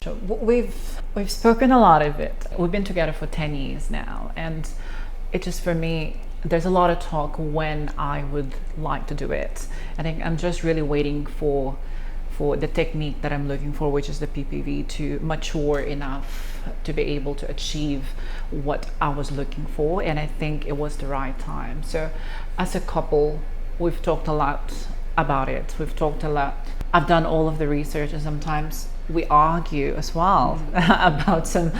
So we've spoken a lot of it. We've been together for 10 years now, and it just, for me, there's a lot of talk when I would like to do it. I think I'm just really waiting for the technique that I'm looking for, which is the PPV, to mature enough to be able to achieve what I was looking for. And I think it was the right time. So as a couple, we've talked a lot about it. We've talked a lot. I've done all of the research, and sometimes we argue as well about some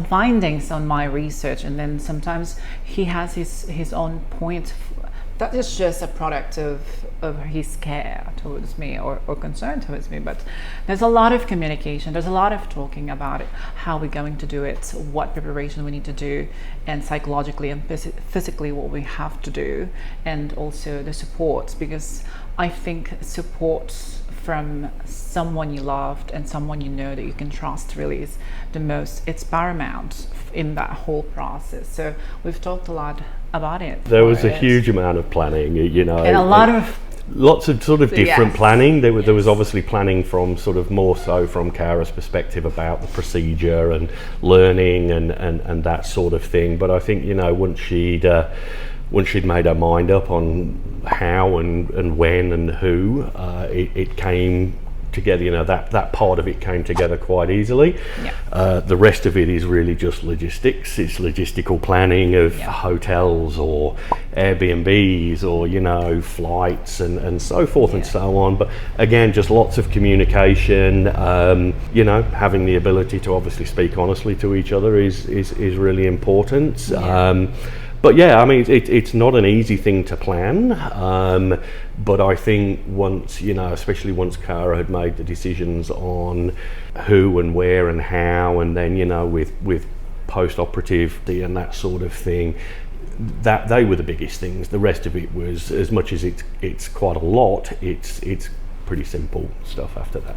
findings on my research, and then sometimes he has his own point. That is just a product of his care towards me, or concern towards me. But there's a lot of communication, there's a lot of talking about it, how we're going to do it, what preparation we need to do, and psychologically and physically what we have to do, and also the support, because I think support from someone you loved and someone you know that you can trust really is it's paramount in that whole process. So we've talked a lot about it. There was a huge amount of planning, and a lot of lots of sort of different yes. planning. There was obviously planning from sort of more so from Cara's perspective about the procedure and learning and that sort of thing. But I think, once she'd made her mind up on how and when and who, it came together. That part of it came together quite easily. Yeah. The rest of it is really just logistics. It's logistical planning of hotels or Airbnbs or flights and so forth and so on. But again, just lots of communication. Having the ability to obviously speak honestly to each other is really important. Yeah. But yeah, I mean, it's not an easy thing to plan, but I think once, especially once Cara had made the decisions on who and where and how, and then, with post-operative and that sort of thing, that they were the biggest things. The rest of it was, as much as it's quite a lot, it's pretty simple stuff after that.